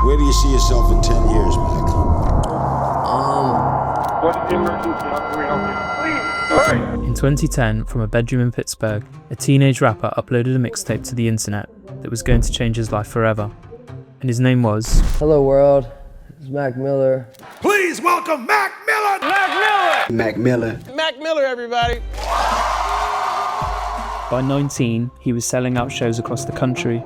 Where do you see yourself in 10 years, Mac? What is the emergency? How can we help you? Please, hurry! In 2010, from a bedroom in Pittsburgh, a teenage rapper uploaded a mixtape to the internet that was going to change his life forever. And his name was... Hello world, it's Mac Miller. Please welcome Mac Miller! Mac Miller! Mac Miller. Mac Miller, everybody! By 19, he was selling out shows across the country.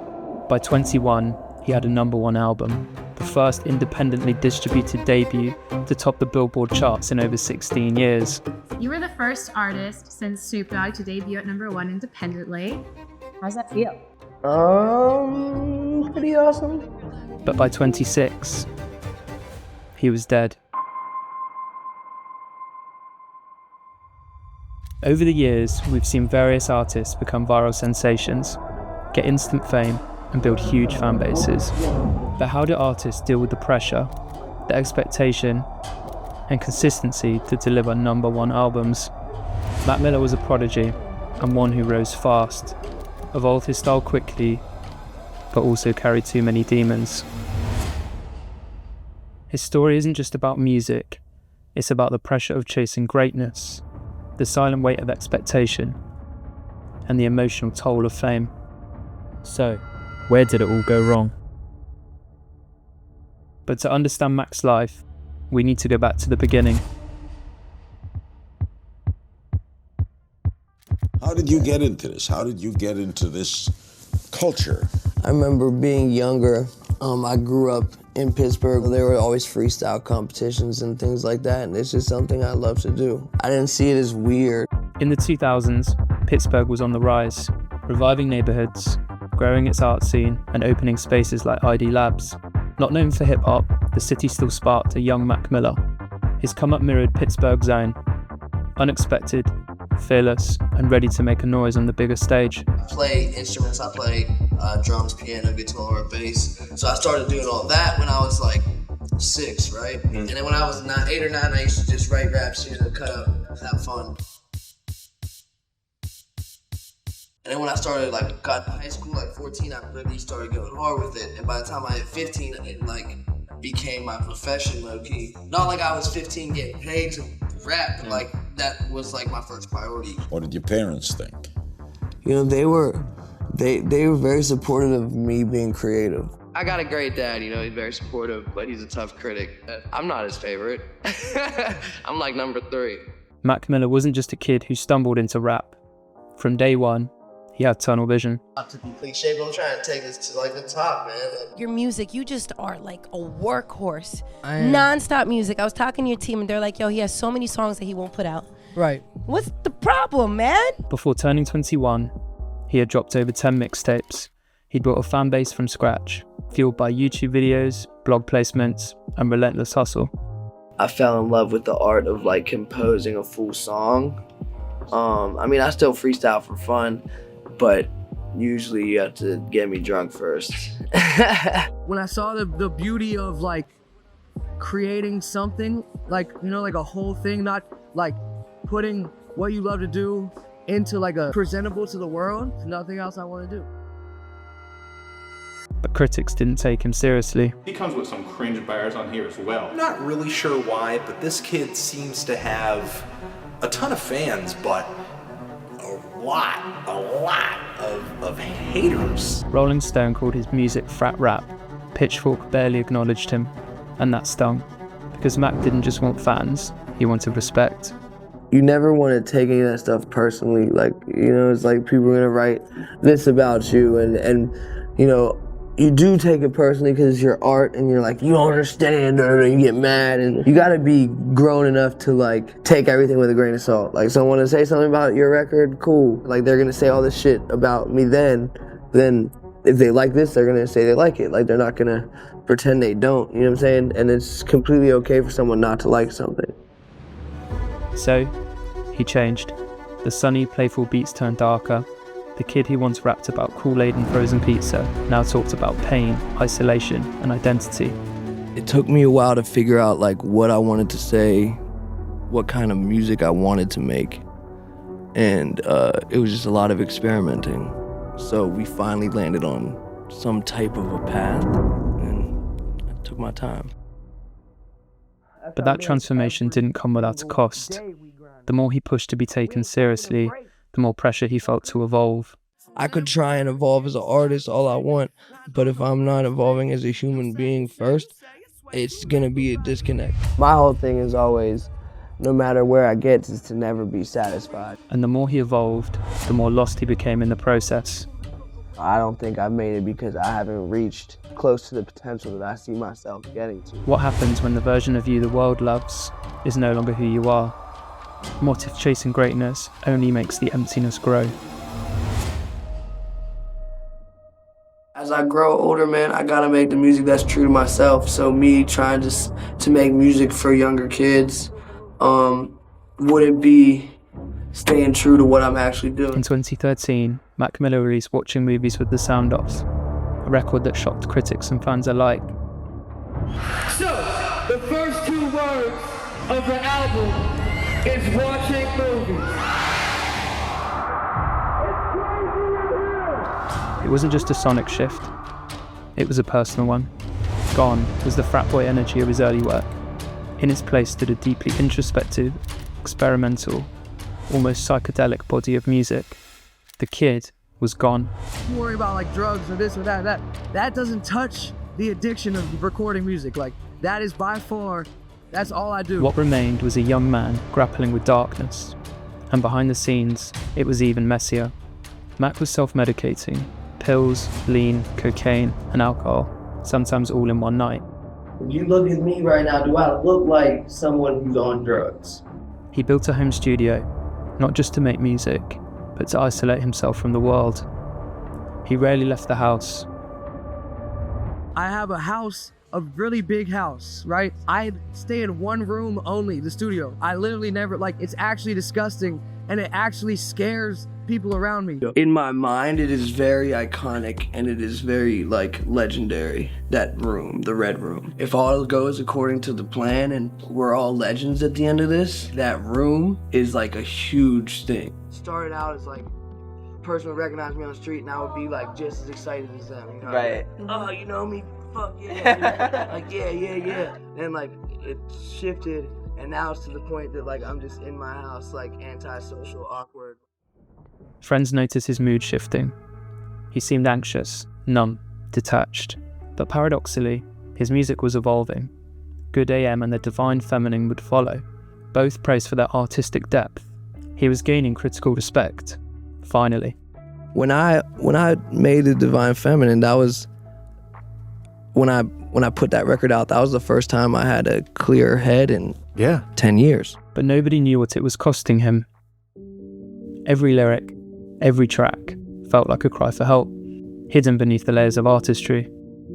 By 21, he had a #1 album, the first independently distributed debut to top the Billboard charts in over 16 years. You were the first artist since Snoop Dogg to debut at #1 independently. How's that feel? Pretty awesome. But by 26, he was dead. Over the years, we've seen various artists become viral sensations, get instant fame, and build huge fan bases. But how do artists deal with the pressure, the expectation, and consistency to deliver #1 albums? Mac Miller was a prodigy, and one who rose fast, evolved his style quickly, but also carried too many demons. His story isn't just about music, it's about the pressure of chasing greatness, the silent weight of expectation, and the emotional toll of fame. So, where did it all go wrong? But to understand Mac's life, we need to go back to the beginning. How did you get into this? How did you get into this culture? I remember being younger. I grew up in Pittsburgh. There were always freestyle competitions and things like that, and it's just something I love to do. I didn't see it as weird. In the 2000s, Pittsburgh was on the rise, reviving neighborhoods, growing its art scene, and opening spaces like ID Labs. Not known for hip-hop, the city still sparked a young Mac Miller. His come-up mirrored Pittsburgh's own. Unexpected, fearless, and ready to make a noise on the bigger stage. I play instruments. I play drums, piano, guitar, bass. So I started doing all that when I was like 6, right? Mm-hmm. And then when I was 8 or 9, I used to just write raps, cut up, have fun. And then when I started, got to high school, 14, I really started going hard with it. And by the time I hit 15, it, became my profession, low-key. Not like I was 15 getting paid to rap, but, that was, my first priority. What did your parents think? They were very supportive of me being creative. I got a great dad, he's very supportive, but he's a tough critic. I'm not his favorite. I'm number 3. Mac Miller wasn't just a kid who stumbled into rap. From day one, he had tunnel vision. Not to be cliche, but I'm trying to take this to the top, man. Your music, you just are a workhorse. Non-stop music. I was talking to your team and they're like, yo, he has so many songs that he won't put out. Right. What's the problem, man? Before turning 21, he had dropped over 10 mixtapes. He'd built a fan base from scratch, fueled by YouTube videos, blog placements, and relentless hustle. I fell in love with the art of composing a full song. I still freestyle for fun, but usually you have to get me drunk first. When I saw the beauty of creating something, a whole thing, not putting what you love to do into a presentable to the world, there's nothing else I want to do. But critics didn't take him seriously. He comes with some cringe bars on here as well. Not really sure why, but this kid seems to have a ton of fans, but a lot of haters. Rolling Stone called his music frat-rap. Pitchfork barely acknowledged him, and that stung. Because Mac didn't just want fans, he wanted respect. You never want to take any of that stuff personally. It's people are going to write this about you, and you do take it personally because it's your art, and you're you don't understand, or you get mad, and you got to be grown enough to take everything with a grain of salt. Someone to say something about your record, cool. They're going to say all this shit about me then if they like this, they're going to say they like it. They're not going to pretend they don't, you know what I'm saying? And it's completely okay for someone not to like something. So, he changed. The sunny, playful beats turned darker. The kid who once rapped about Kool-Aid and frozen pizza now talked about pain, isolation, and identity. It took me a while to figure out what I wanted to say, what kind of music I wanted to make. And it was just a lot of experimenting. So we finally landed on some type of a path, and took my time. But that transformation didn't come without a cost. The more he pushed to be taken seriously, the more pressure he felt to evolve. I could try and evolve as an artist all I want, but if I'm not evolving as a human being first, it's gonna be a disconnect. My whole thing is always, no matter where I get, is to never be satisfied. And the more he evolved, the more lost he became in the process. I don't think I've made it because I haven't reached close to the potential that I see myself getting to. What happens when the version of you the world loves is no longer who you are? What if chasing greatness only makes the emptiness grow? As I grow older, man, I gotta make the music that's true to myself. So me trying to make music for younger kids, wouldn't be staying true to what I'm actually doing. In 2013, Mac Miller released Watching Movies with the Sound Off, a record that shocked critics and fans alike. So, the first 2 words of the album is watching movies. It wasn't just a sonic shift, it was a personal one. Gone was the frat boy energy of his early work. In its place stood a deeply introspective, experimental, almost psychedelic body of music. The kid was gone. Don't worry about like drugs or this or that. That doesn't touch the addiction of recording music. Like that is by far, that's all I do. What remained was a young man grappling with darkness. And behind the scenes, it was even messier. Mac was self-medicating. Pills, lean, cocaine, and alcohol, sometimes all in one night. When you look at me right now, do I look like someone who's on drugs? He built a home studio, not just to make music, but to isolate himself from the world. He rarely left the house. I have a house, a really big house, right? I stay in one room only, the studio. I literally never, like, it's actually disgusting and it actually scares people around me. In my mind, it is very iconic and it is very, like, legendary, that room, the red room. If all goes according to the plan and we're all legends at the end of this, that room is like a huge thing. Started out as like, a person would recognize me on the street and I would be like just as excited as them, you know? Right. Oh, you know me? Fuck yeah. Like, yeah. Then like, it shifted and now it's to the point that like, I'm just in my house, like antisocial, awkward. Friends noticed his mood shifting. He seemed anxious, numb, detached. But paradoxically, his music was evolving. Good AM and the Divine Feminine would follow, both praised for their artistic depth. He was gaining critical respect, finally. When I made the Divine Feminine, that was when I put that record out. That was the first time I had a clear head in 10 years. But nobody knew what it was costing him. Every lyric, every track felt like a cry for help, hidden beneath the layers of artistry.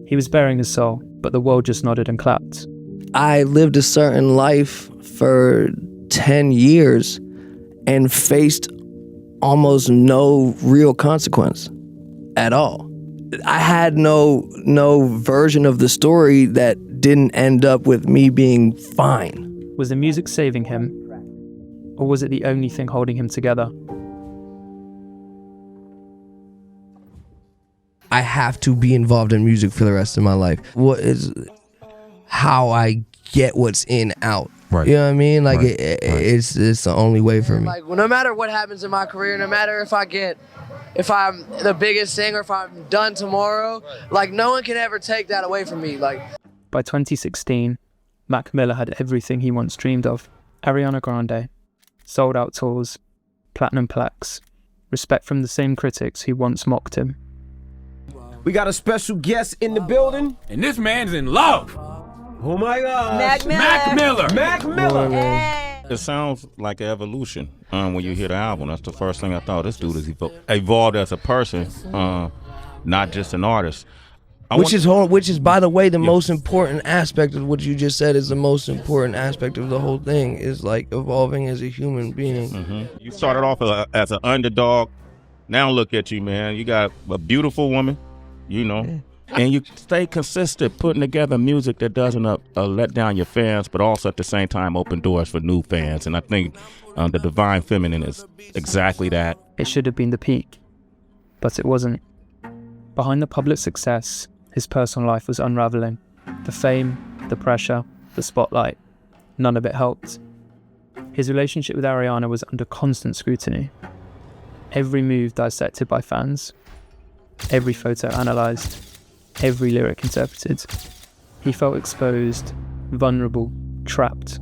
He was bearing his soul, but the world just nodded and clapped. I lived a certain life for 10 years and faced almost no real consequence at all. I had no version of the story that didn't end up with me being fine. Was the music saving him, or was it the only thing holding him together? I have to be involved in music for the rest of my life. What is how I get what's in out. Right. You know what I mean? Like Right. it's the only way for me. Like, well, no matter what happens in my career, no matter if I'm the biggest singer, if I'm done tomorrow, like no one can ever take that away from me. Like By 2016, Mac Miller had everything he once dreamed of. Ariana Grande, sold-out tours, platinum plaques, respect from the same critics who once mocked him. We got a special guest in the building. And this man's in love. Oh my God. Mac Miller. Mac Miller. Mac Miller. Hey. It sounds like an evolution when you hear the album. That's the first thing I thought. This dude has evolved as a person, not just an artist. Which is, by the way, the most important aspect of what you just said is the most important aspect of the whole thing is like evolving as a human being. Mm-hmm. You started off as an underdog. Now look at you, man. You got a beautiful woman, you know, and you stay consistent putting together music that doesn't let down your fans, but also at the same time open doors for new fans. And I think the Divine Feminine is exactly that. It should have been the peak, but it wasn't. Behind the public success, his personal life was unraveling. The fame, the pressure, the spotlight, none of it helped. His relationship with Ariana was under constant scrutiny. Every move dissected by fans, every photo analysed, every lyric interpreted. He felt exposed, vulnerable, trapped,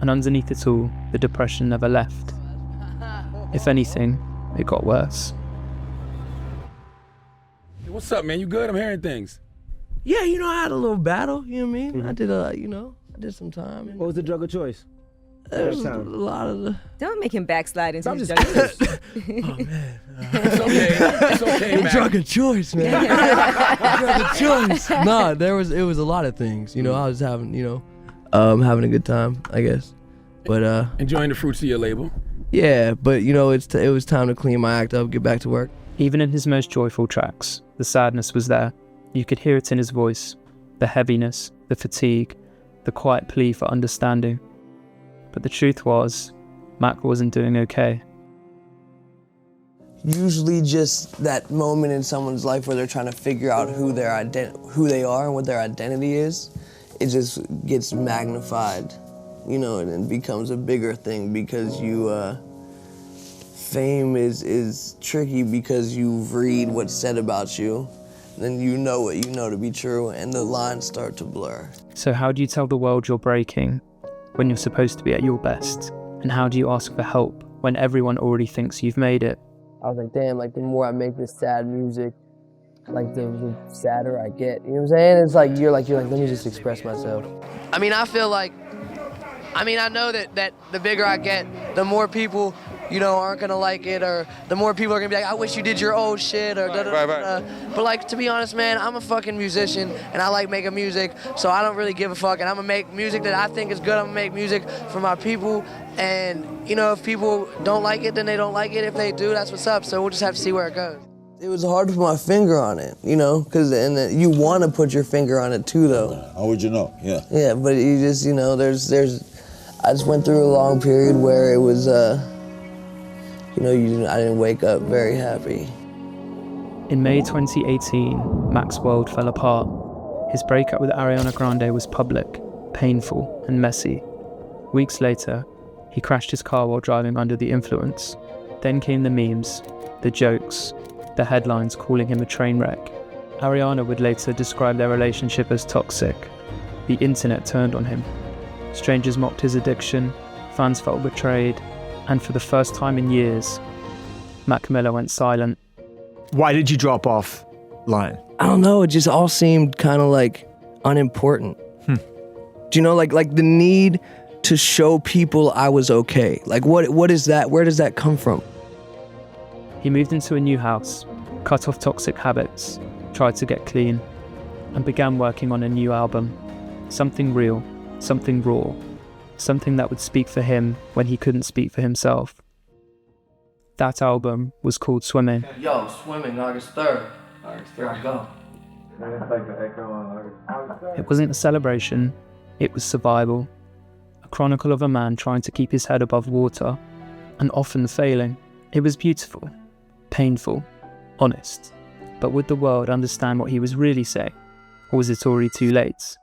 and underneath it all, the depression never left. If anything, it got worse. Hey, what's up, man? You good? I'm hearing things. Yeah, I had a little battle, you know what I mean? I did I did some time. What was the drug of choice? There's a lot of the... Don't make him backslide into his Oh, man. It's okay. It's okay, man. Drug of choice, man. Drug of choice. Nah, it was a lot of things. I was having, having a good time, I guess. But enjoying the fruits of your label. Yeah, but it was time to clean my act up, get back to work. Even in his most joyful tracks, the sadness was there. You could hear it in his voice, the heaviness, the fatigue, the quiet plea for understanding. But the truth was, Mac wasn't doing okay. Usually just that moment in someone's life where they're trying to figure out who they are and what their identity is, it just gets magnified, and it becomes a bigger thing because fame is tricky because you read what's said about you, then you know what you know to be true, and the lines start to blur. So how do you tell the world you're breaking when you're supposed to be at your best? And how do you ask for help when everyone already thinks you've made it? I was like, damn, the more I make this sad music, the sadder I get. You know what I'm saying? It's like, you're like, let me just express myself. I feel like, I know that the bigger I get, the more people, aren't gonna like it, or the more people are gonna be like, I wish you did your old shit, or da-da-da-da. But to be honest, man, I'm a fucking musician, and I like making music, so I don't really give a fuck, and I'm gonna make music that I think is good. I'm gonna make music for my people, and, if people don't like it, then they don't like it. If they do, that's what's up, so we'll just have to see where it goes. It was hard to put my finger on it, because you want to put your finger on it too, though. How would you know? Yeah. Yeah, but you just, I just went through a long period where it was, I didn't wake up very happy. In May 2018, Mac's world fell apart. His breakup with Ariana Grande was public, painful, and messy. Weeks later, he crashed his car while driving under the influence. Then came the memes, the jokes, the headlines calling him a train wreck. Ariana would later describe their relationship as toxic. The internet turned on him. Strangers mocked his addiction, fans felt betrayed, and for the first time in years, Mac Miller went silent. Why did you drop off line? I don't know, it just all seemed kind of unimportant. Do you know, like the need to show people I was okay? What is that? Where does that come from? He moved into a new house, cut off toxic habits, tried to get clean, and began working on a new album. Something real, something raw, something that would speak for him when he couldn't speak for himself. That album was called Swimming. Yo, Swimming, August 3rd. Here I go. It wasn't a celebration, it was survival. A chronicle of a man trying to keep his head above water, and often failing. It was beautiful, painful, honest. But would the world understand what he was really saying? Or was it already too late?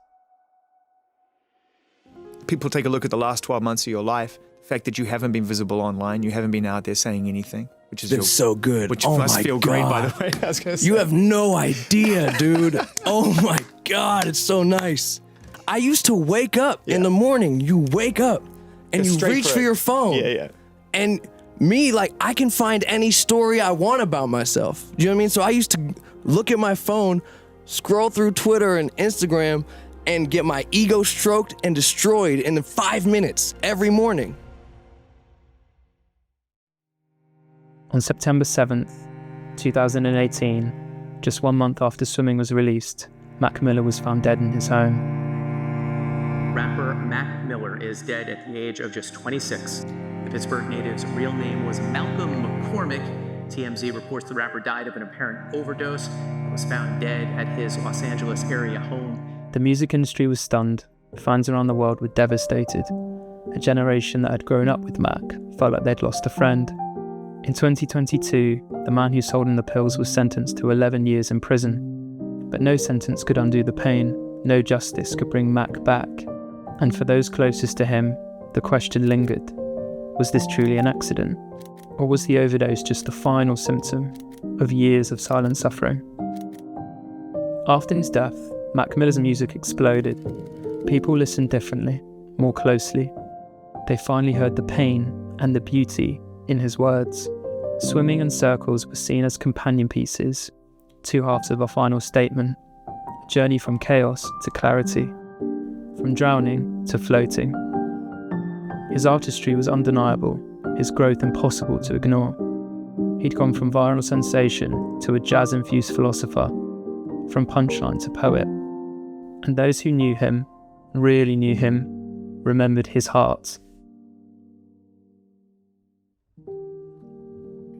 People take a look at the last 12 months of your life, the fact that you haven't been visible online, you haven't been out there saying anything, which is so good. Which oh must my feel God. great, by the way. I was gonna say. You have no idea, dude. Oh my God, it's so nice. I used to wake up in the morning. You wake up and you reach for your phone. Yeah. And me, I can find any story I want about myself. Do you know what I mean? So I used to look at my phone, scroll through Twitter and Instagram, and get my ego stroked and destroyed in 5 minutes every morning. On September 7th, 2018, just 1 month after Swimming was released, Mac Miller was found dead in his home. Rapper Mac Miller is dead at the age of just 26. The Pittsburgh native's real name was Malcolm McCormick. TMZ reports the rapper died of an apparent overdose and was found dead at his Los Angeles area home. The music industry was stunned. Fans around the world were devastated. A generation that had grown up with Mac felt like they'd lost a friend. In 2022, the man who sold him the pills was sentenced to 11 years in prison. But no sentence could undo the pain, no justice could bring Mac back. And for those closest to him, the question lingered. Was this truly an accident? Or was the overdose just the final symptom of years of silent suffering? After his death, Mac Miller's music exploded. People listened differently, more closely. They finally heard the pain and the beauty in his words. Swimming and Circles were seen as companion pieces, two halves of a final statement, a journey from chaos to clarity, from drowning to floating. His artistry was undeniable, his growth impossible to ignore. He'd gone from viral sensation to a jazz-infused philosopher, from punchline to poet. And those who knew him, really knew him, remembered his heart.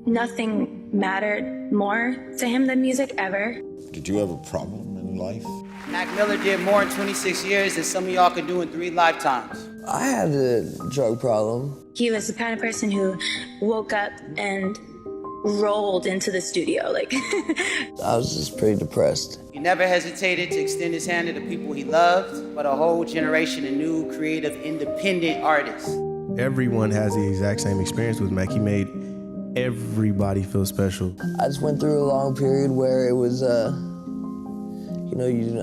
Nothing mattered more to him than music ever. Did you have a problem in life? Mac Miller did more in 26 years than some of y'all could do in 3 lifetimes. I had a drug problem. He was the kind of person who woke up and rolled into the studio. I was just pretty depressed. He never hesitated to extend his hand to the people he loved, but a whole generation of new, creative, independent artists. Everyone has the exact same experience with Mac. He made everybody feel special. I just went through a long period where it was, I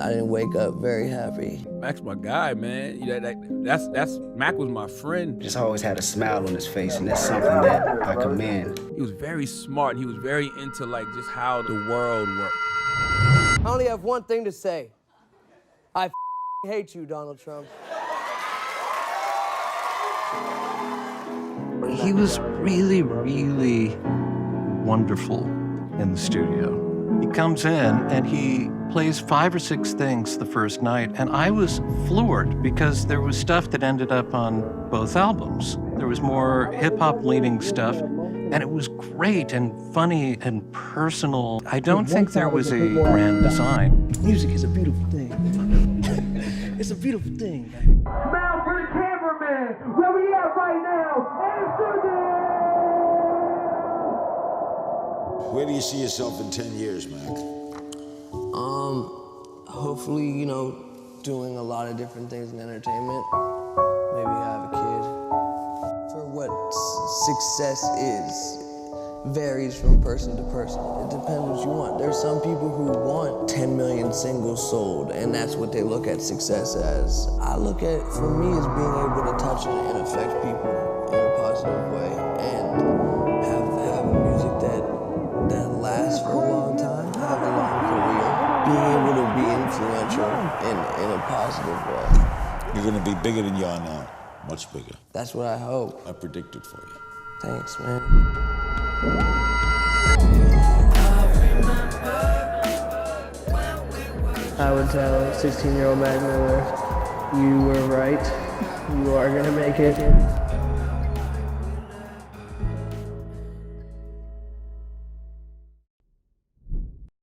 didn't wake up very happy. Mac's my guy, man. That's Mac was my friend. Just always had a smile on his face, and that's something that I commend. He was very smart. He was very into just how the world worked. I only have one thing to say. I hate you, Donald Trump. He was really, really wonderful in the studio. He comes in and he plays 5 or 6 things the first night, and I was floored because there was stuff that ended up on both albums. There was more hip-hop leaning stuff, and it was great and funny and personal. I don't think there was a grand design. Music is a beautiful thing. It's a beautiful thing. Smile for the cameraman. Where we at right now? Amsterdam! Where do you see yourself in 10 years, Mac? Hopefully, doing a lot of different things in entertainment. Maybe have a kid. For what success is varies from person to person. It depends what you want. There's some people who want 10 million singles sold, and that's what they look at success as. I look at, for me, as being able to touch and affect people in a positive way, and have music that lasts for a long time, have a long career, being able to be influential in a positive way. You're gonna be bigger than you are now, much bigger. That's what I hope. I predict it for you. Thanks, man. I would tell 16-year-old Mac Miller, you were right. You are gonna make it.